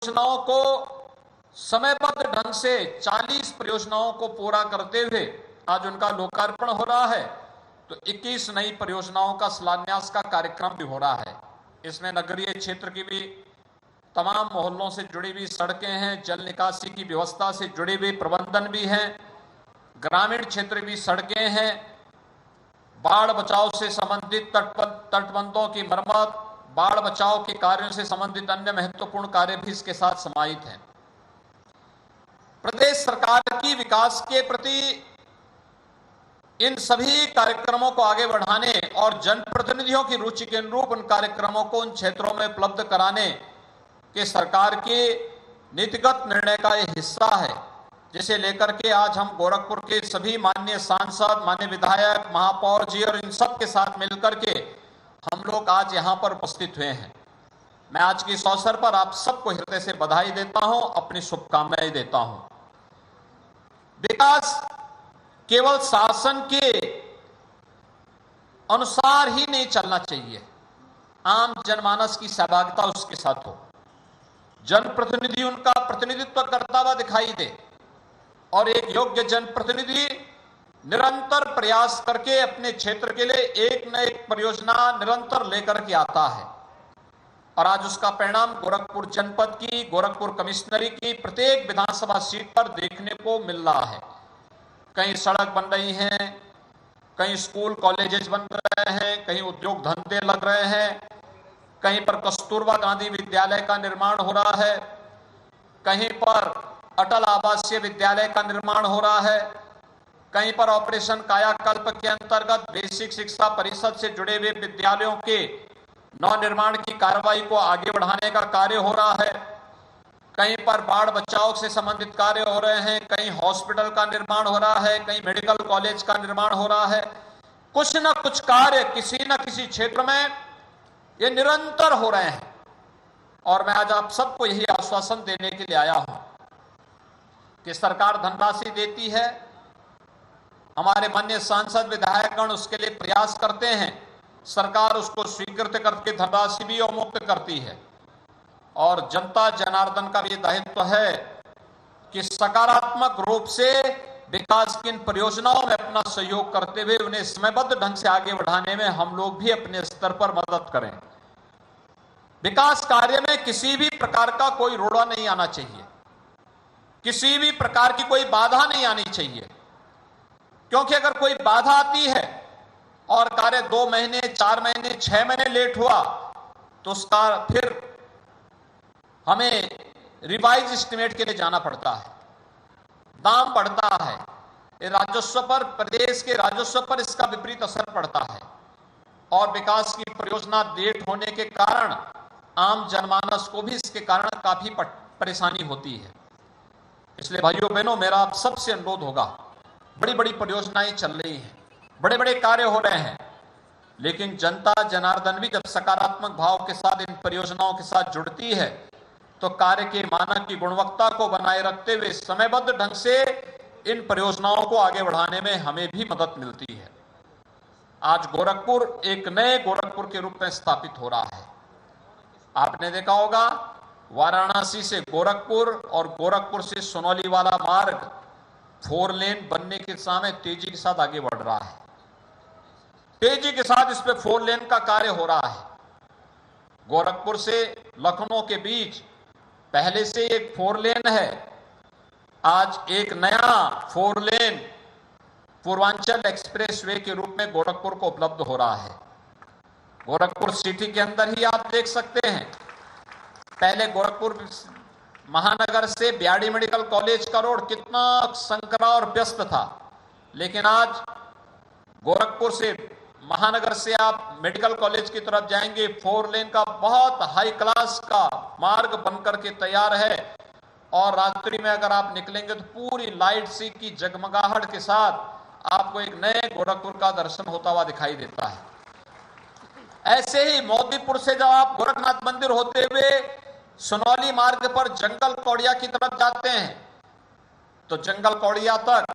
परियोजनाओं को समयबद्ध ढंग से 40 परियोजनाओं को पूरा करते हुए आज उनका लोकार्पण हो रहा है, तो 21 नई परियोजनाओं का शिलान्यास का कार्यक्रम भी हो रहा है। इसमें नगरीय क्षेत्र की भी तमाम मोहल्लों से जुड़ी हुई सड़कें हैं, जल निकासी की व्यवस्था से जुड़े हुए प्रबंधन भी हैं, ग्रामीण क्षेत्र भी सड़कें हैं, बाढ़ बचाव से संबंधित तटबंधों की मरम्मत, बाढ़ बचाव के कार्यों से संबंधित अन्य महत्वपूर्ण कार्य भी इसके साथ समाहित हैं। प्रदेश सरकार की विकास के प्रति इन सभी कार्यक्रमों को आगे बढ़ाने और जनप्रतिनिधियों की रुचि के अनुरूप उन कार्यक्रमों को उन क्षेत्रों में उपलब्ध कराने के सरकार के नीतिगत निर्णय का यह हिस्सा है, जिसे लेकर के आज हम गोरखपुर के सभी माननीय सांसद, माननीय विधायक, महापौर जी और इन सब के साथ मिलकर के हम लोग आज यहां पर उपस्थित हुए हैं। मैं आज के इस अवसर पर आप सबको हृदय से बधाई देता हूं, अपनी शुभकामनाएं देता हूं। विकास केवल शासन के अनुसार ही नहीं चलना चाहिए, आम जनमानस की सहभागिता उसके साथ हो, जनप्रतिनिधि उनका प्रतिनिधित्व करता हुआ दिखाई दे और एक योग्य जनप्रतिनिधि निरंतर प्रयास करके अपने क्षेत्र के लिए एक न एक परियोजना निरंतर लेकर के आता है। और आज उसका परिणाम गोरखपुर जनपद की, गोरखपुर कमिश्नरी की प्रत्येक विधानसभा सीट पर देखने को मिल रहा है। कहीं सड़क बन रही हैं, कहीं स्कूल कॉलेजेस बन रहे हैं, कहीं उद्योग धंधे लग रहे हैं, कहीं पर कस्तूरबा गांधी विद्यालय का निर्माण हो रहा है, कहीं पर अटल आवासीय विद्यालय का निर्माण हो रहा है, कहीं पर ऑपरेशन कायाकल्प के अंतर्गत बेसिक शिक्षा परिषद से जुड़े हुए विद्यालयों के नवनिर्माण की कार्रवाई को आगे बढ़ाने का कार्य हो रहा है, कहीं पर बाढ़ बचाव से संबंधित कार्य हो रहे हैं, कहीं हॉस्पिटल का निर्माण हो रहा है, कहीं मेडिकल कॉलेज का निर्माण हो रहा है। कुछ न कुछ कार्य किसी न किसी क्षेत्र में ये निरंतर हो रहे हैं और मैं आज आप सबको यही आश्वासन देने के लिए आया हूं कि सरकार धनराशि देती है, हमारे माननीय सांसद विधायकगण उसके लिए प्रयास करते हैं, सरकार उसको स्वीकृत करके धनराशि भी अवमुक्त करती है और जनता जनार्दन का भी दायित्व है कि सकारात्मक रूप से विकास की इन परियोजनाओं में अपना सहयोग करते हुए उन्हें समयबद्ध ढंग से आगे बढ़ाने में हम लोग भी अपने स्तर पर मदद करें। विकास कार्य में किसी भी प्रकार का कोई रोड़ा नहीं आना चाहिए, किसी भी प्रकार की कोई बाधा नहीं आनी चाहिए, क्योंकि अगर कोई बाधा आती है और कार्य 2 महीने, 4 महीने, 6 महीने लेट हुआ तो उसका फिर हमें रिवाइज एस्टिमेट के लिए जाना पड़ता है, दाम बढ़ता है, ये राजस्व पर, प्रदेश के राजस्व पर इसका विपरीत असर पड़ता है और विकास की परियोजना लेट होने के कारण आम जनमानस को भी इसके कारण काफी परेशानी होती है। इसलिए भाइयों बहनों, मेरा आप सबसे अनुरोध होगा, बड़ी बड़ी परियोजनाएं चल रही हैं, बड़े बड़े कार्य हो रहे हैं, लेकिन जनता जनार्दन भी जब सकारात्मक भाव के साथ इन परियोजनाओं के साथ जुड़ती है तो कार्य के मानक की गुणवत्ता को बनाए रखते हुए समयबद्ध ढंग से इन परियोजनाओं को आगे बढ़ाने में हमें भी मदद मिलती है। आज गोरखपुर एक नए गोरखपुर के रूप में स्थापित हो रहा है। आपने देखा होगा वाराणसी से गोरखपुर और गोरखपुर से सोनौली वाला मार्ग 4 लेन बनने के समय तेजी के साथ आगे बढ़ रहा है, तेजी के साथ इस पे 4 लेन का कार्य हो रहा है। गोरखपुर से लखनऊ के बीच पहले से एक 4 लेन है, आज एक नया 4 लेन पूर्वांचल एक्सप्रेस वे के रूप में गोरखपुर को उपलब्ध हो रहा है। गोरखपुर सिटी के अंदर ही आप देख सकते हैं, पहले गोरखपुर महानगर से ब्याड़ी मेडिकल कॉलेज का रोड कितना संकरा और व्यस्त था, लेकिन आज गोरखपुर से महानगर से आप मेडिकल कॉलेज की तरफ जाएंगे, 4 लेन का बहुत हाई क्लास का मार्ग बनकर के तैयार है और रात्रि में अगर आप निकलेंगे तो पूरी लाइट सी की जगमगाहट के साथ आपको एक नए गोरखपुर का दर्शन होता हुआ दिखाई देता है। ऐसे ही मोदीपुर से जब आप गोरखनाथ मंदिर होते हुए सोनौली मार्ग पर जंगल कौड़िया की तरफ जाते हैं तो जंगल कौड़िया तक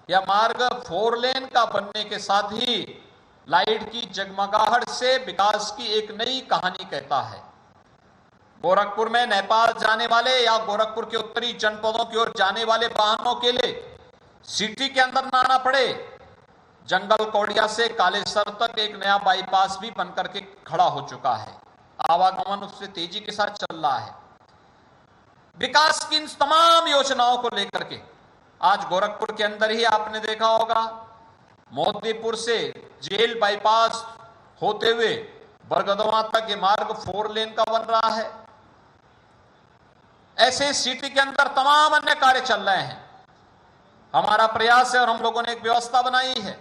यह मार्ग 4 लेन का बनने के साथ ही लाइट की जगमगाहट से विकास की एक नई कहानी कहता है। गोरखपुर में नेपाल जाने वाले या गोरखपुर के उत्तरी जनपदों की ओर जाने वाले वाहनों के लिए सिटी के अंदर ना आना पड़े, जंगल कौड़िया से कालेसर तक एक नया बाईपास भी बनकर के खड़ा हो चुका है। आवागमन उससे तेजी के साथ चल रहा है। विकास की इन तमाम योजनाओं को लेकर के आज गोरखपुर के अंदर ही आपने देखा होगा, मोतीपुर से जेल बाईपास होते हुए बरगदवा तक ये मार्ग 4 लेन का बन रहा है। ऐसे सिटी के अंदर तमाम अन्य कार्य चल रहे हैं। हमारा प्रयास है और हम लोगों ने एक व्यवस्था बनाई है,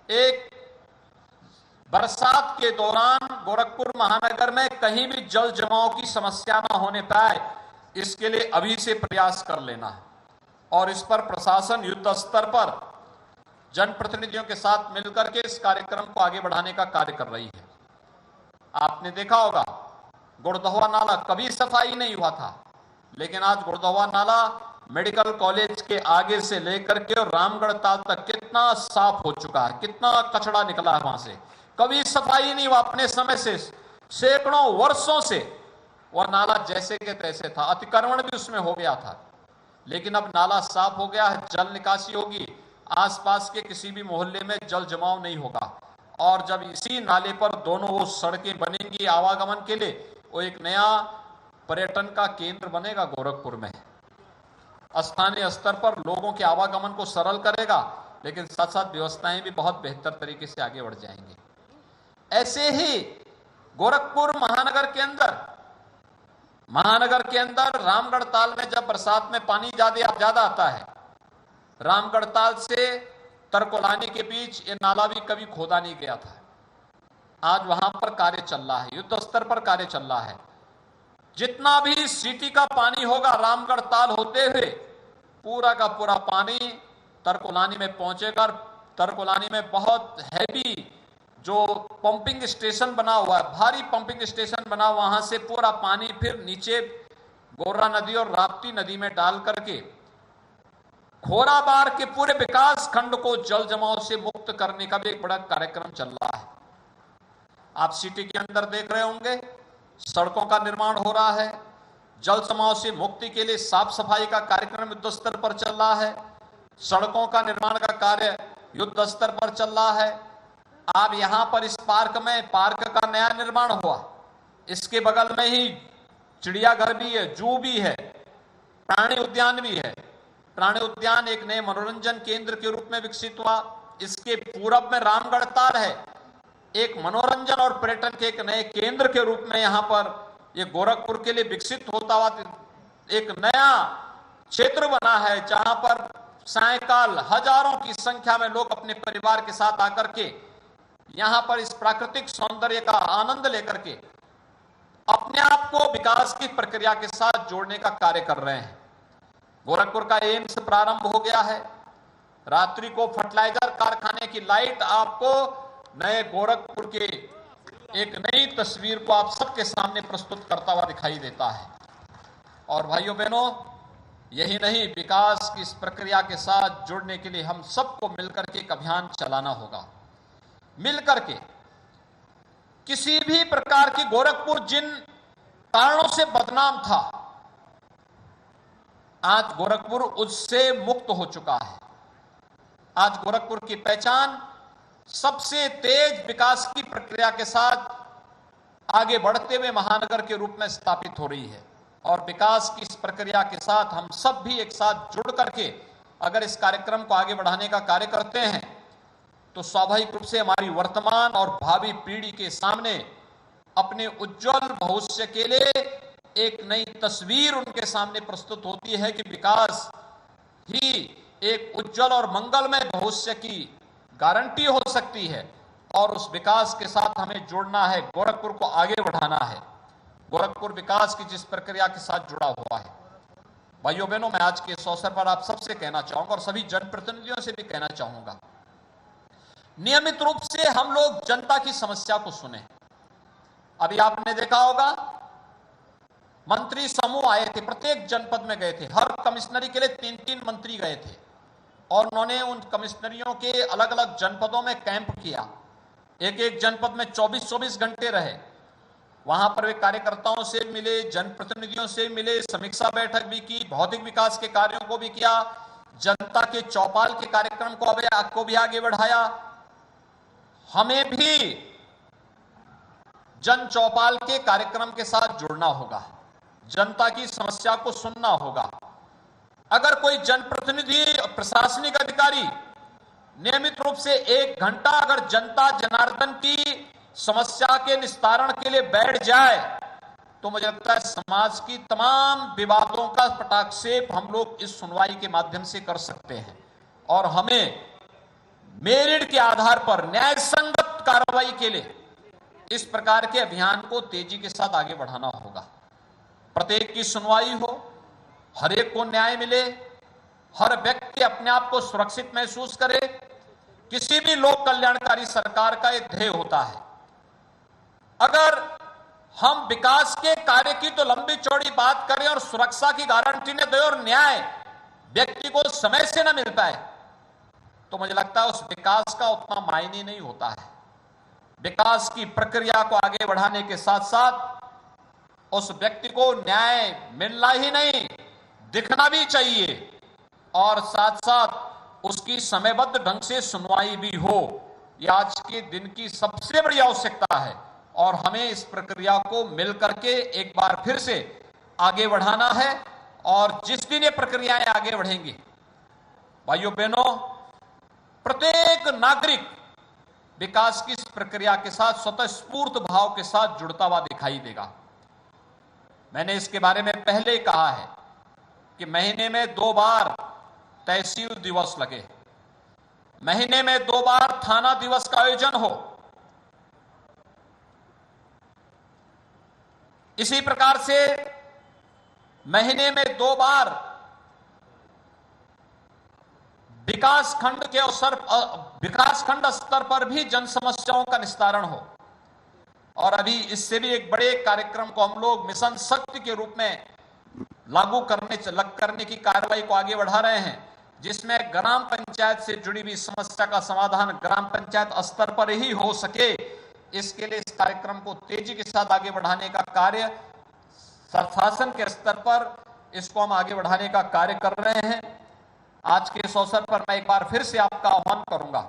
एक बरसात के दौरान गोरखपुर महानगर में कहीं भी जल जमाव की समस्या ना होने पाए, इसके लिए अभी से प्रयास कर लेना है। और इस पर प्रशासन युद्ध स्तर पर जनप्रतिनिधियों के साथ मिलकर के इस कार्यक्रम को आगे बढ़ाने का कार्य कर रही है। आपने देखा होगा, गुड़दहवा नाला कभी सफाई नहीं हुआ था, लेकिन आज गुड़दहवा नाला मेडिकल कॉलेज के आगे से लेकर के और रामगढ़ ताल तक कितना साफ हो चुका है, कितना कचरा निकला है वहां से। कभी सफाई नहीं हुआ, अपने समय से सैकड़ों वर्षों से वह नाला जैसे के तैसे था, अतिक्रमण भी उसमें हो गया था, लेकिन अब नाला साफ हो गया है, जल निकासी होगी, आसपास के किसी भी मोहल्ले में जल जमाव नहीं होगा। और जब इसी नाले पर दोनों वो सड़कें बनेंगी आवागमन के लिए, वो एक नया पर्यटन का केंद्र बनेगा गोरखपुर में। स्थानीय स्तर पर लोगों के आवागमन को सरल करेगा, लेकिन साथ साथ व्यवस्थाएं भी बहुत बेहतर तरीके से आगे बढ़ जाएंगी। ऐसे ही गोरखपुर महानगर के अंदर रामगढ़ ताल में जब बरसात में पानी ज्यादा आता है, रामगढ़ ताल से तरकोलानी के बीच ये नाला भी कभी खोदा नहीं गया था। आज वहां पर कार्य चल रहा है, युद्ध स्तर पर कार्य चल रहा है। जितना भी सिटी का पानी होगा रामगढ़ ताल होते हुए, पूरा का पूरा पानी तरकोलानी में पहुंचेगा। तरकोलानी में बहुत हैवी जो पंपिंग स्टेशन बना हुआ है, भारी पंपिंग स्टेशन बना, वहां से पूरा पानी फिर नीचे गोर्रा नदी और राप्ती नदी में डाल करके खोराबार के पूरे विकास खंड को जल जमाव से मुक्त करने का भी एक बड़ा कार्यक्रम चल रहा है। आप सिटी के अंदर देख रहे होंगे, सड़कों का निर्माण हो रहा है, जल जमाव से मुक्ति के लिए साफ सफाई का कार्यक्रम युद्ध स्तर पर चल रहा है, सड़कों का निर्माण का कार्य युद्ध स्तर पर चल रहा है। आप यहां पर इस पार्क का नया निर्माण हुआ, इसके बगल में ही चिड़ियाघर भी है, जू भी है, प्राणी उद्यान भी है। प्राणी उद्यान एक नए मनोरंजन केंद्र के रूप में विकसित हुआ। इसके पूरब में रामगढ़ ताल है, एक मनोरंजन और पर्यटन के एक नए केंद्र के रूप में यहां पर ये गोरखपुर के लिए विकसित होता हुआ एक नया क्षेत्र बना है, जहां पर सायकाल हजारों की संख्या में लोग अपने परिवार के साथ आकर के यहां पर इस प्राकृतिक सौंदर्य का आनंद लेकर के अपने आप को विकास की प्रक्रिया के साथ जोड़ने का कार्य कर रहे हैं। गोरखपुर का एम्स प्रारंभ हो गया है। रात्रि को फर्टिलाइजर कारखाने की लाइट आपको नए गोरखपुर के एक नई तस्वीर को आप सबके सामने प्रस्तुत करता हुआ दिखाई देता है। और भाइयों बहनों, यही नहीं, विकास की इस प्रक्रिया के साथ जुड़ने के लिए हम सबको मिलकर के एक अभियान चलाना होगा। मिलकर के किसी भी प्रकार की गोरखपुर जिन कारणों से बदनाम था, आज गोरखपुर उससे मुक्त हो चुका है। आज गोरखपुर की पहचान सबसे तेज विकास की प्रक्रिया के साथ आगे बढ़ते हुए महानगर के रूप में स्थापित हो रही है। और विकास की इस प्रक्रिया के साथ हम सब भी एक साथ जुड़ करके अगर इस कार्यक्रम को आगे बढ़ाने का कार्य करते हैं, तो स्वाभाविक रूप से हमारी वर्तमान और भावी पीढ़ी के सामने अपने उज्जवल भविष्य के लिए एक नई तस्वीर उनके सामने प्रस्तुत होती है कि विकास ही एक उज्जवल और मंगलमय भविष्य की गारंटी हो सकती है। और उस विकास के साथ हमें जुड़ना है, गोरखपुर को आगे बढ़ाना है। गोरखपुर विकास की जिस प्रक्रिया के साथ जुड़ा हुआ है, भाइयों बहनों, मैं आज के इस अवसर पर आप सबसे कहना चाहूंगा और सभी जनप्रतिनिधियों से भी कहना चाहूंगा, नियमित रूप से हम लोग जनता की समस्या को सुने। अभी आपने देखा होगा, मंत्री समूह आए थे, प्रत्येक जनपद में गए थे, हर कमिश्नरी के लिए 3-3 मंत्री गए थे और उन्होंने उन कमिश्नरियों के अलग अलग जनपदों में कैंप किया। एक एक जनपद में 24-24 घंटे रहे वहां पर वे कार्यकर्ताओं से मिले, जनप्रतिनिधियों से मिले, समीक्षा बैठक भी की, भौतिक विकास के कार्यों को भी किया, जनता के चौपाल के कार्यक्रम को भी आगे बढ़ाया। हमें भी जन चौपाल के कार्यक्रम के साथ जुड़ना होगा, जनता की समस्या को सुनना होगा। अगर कोई जनप्रतिनिधि, प्रशासनिक अधिकारी नियमित रूप से 1 घंटा अगर जनता जनार्दन की समस्या के निस्तारण के लिए बैठ जाए तो मुझे लगता है समाज की तमाम विवादों का पटाक्षेप हम लोग इस सुनवाई के माध्यम से कर सकते हैं। और हमें मेरिट के आधार पर न्याय संगत कार्रवाई के लिए इस प्रकार के अभियान को तेजी के साथ आगे बढ़ाना होगा। प्रत्येक की सुनवाई हो, हर एक को न्याय मिले, हर व्यक्ति अपने आप को सुरक्षित महसूस करे। किसी भी लोक कल्याणकारी सरकार का एक ध्येय होता है। अगर हम विकास के कार्य की तो लंबी चौड़ी बात करें और सुरक्षा की गारंटी न दें और न्याय व्यक्ति को समय से न मिल पाए तो मुझे लगता है उस विकास का उतना मायने नहीं होता है। विकास की प्रक्रिया को आगे बढ़ाने के साथ साथ उस व्यक्ति को न्याय मिलना ही नहीं, दिखना भी चाहिए और साथ साथ उसकी समयबद्ध ढंग से सुनवाई भी हो। यह आज के दिन की सबसे बड़ी आवश्यकता है और हमें इस प्रक्रिया को मिलकर के एक बार फिर से आगे बढ़ाना है। और जिस दिन ये प्रक्रियाएं आगे बढ़ेंगी, भाइयों बहनों, प्रत्येक नागरिक विकास की इस प्रक्रिया के साथ स्वतःस्फूर्त भाव के साथ जुड़ता हुआ दिखाई देगा। मैंने इसके बारे में पहले कहा है कि महीने में 2 बार तहसील दिवस लगे, महीने में 2 बार थाना दिवस का आयोजन हो। इसी प्रकार से महीने में 2 बार विकासखंड स्तर पर भी जन समस्याओं का निस्तारण हो। और अभी इससे भी एक बड़े कार्यक्रम को हम लोग मिशन शक्ति के रूप में लागू करने की कार्रवाई को आगे बढ़ा रहे हैं, जिसमें ग्राम पंचायत से जुड़ी हुई समस्या का समाधान ग्राम पंचायत स्तर पर ही हो सके। इसके लिए इस कार्यक्रम को तेजी के साथ आगे बढ़ाने का कार्य शासन के स्तर पर इसको हम आगे बढ़ाने का कार्य कर रहे हैं। आज के इस अवसर पर मैं एक बार फिर से आपका आह्वान करूंगा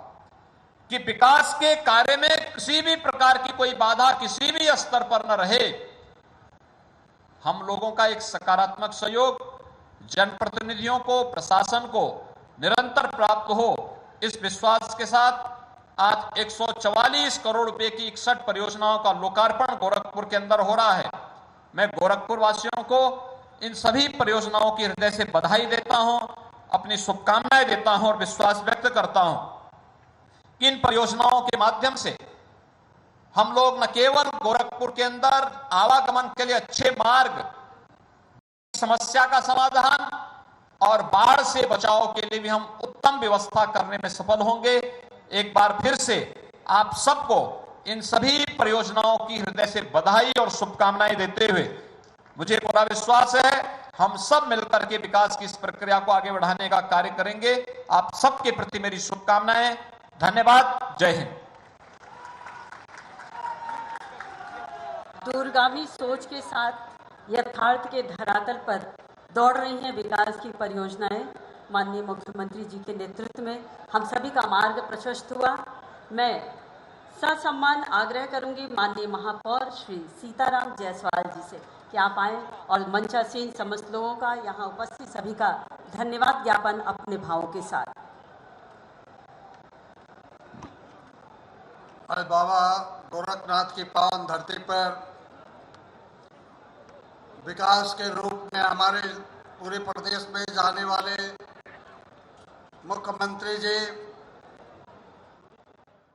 कि विकास के कार्य में किसी भी प्रकार की कोई बाधा किसी भी स्तर पर न रहे। हम लोगों का एक सकारात्मक सहयोग जनप्रतिनिधियों को, प्रशासन को निरंतर प्राप्त हो, इस विश्वास के साथ आज 144 करोड़ रुपए की 61 परियोजनाओं का लोकार्पण गोरखपुर के अंदर हो रहा है। मैं गोरखपुर वासियों को इन सभी परियोजनाओं की हृदय से बधाई देता हूं, अपनी शुभकामनाएं देता हूं और विश्वास व्यक्त करता हूं कि इन परियोजनाओं के माध्यम से हम लोग न केवल गोरखपुर के अंदर आवागमन के लिए अच्छे मार्ग, समस्या का समाधान और बाढ़ से बचाव के लिए भी हम उत्तम व्यवस्था करने में सफल होंगे। एक बार फिर से आप सबको इन सभी परियोजनाओं की हृदय से बधाई और शुभकामनाएं देते हुए मुझे पूरा विश्वास है हम सब मिलकर के विकास की इस प्रक्रिया को आगे बढ़ाने का कार्य करेंगे। आप सबके प्रति मेरी शुभकामनाएं। धन्यवाद। जय हिंद। दूरगामी सोच के साथ यथार्थ के धरातल पर दौड़ रही हैं विकास की परियोजनाएं। माननीय मुख्यमंत्री जी के नेतृत्व में हम सभी का मार्ग प्रशस्त हुआ। मैं ससम्मान आग्रह करूंगी माननीय महापौर श्री सीताराम जायसवाल जी से कि आप आएं और मंचासीन समस्त लोगों का, यहाँ उपस्थित सभी का धन्यवाद ज्ञापन अपने भावों के साथ। आज बाबा गोरखनाथ की पावन धरती पर विकास के रूप में हमारे पूरे प्रदेश में जाने वाले मुख्यमंत्री जी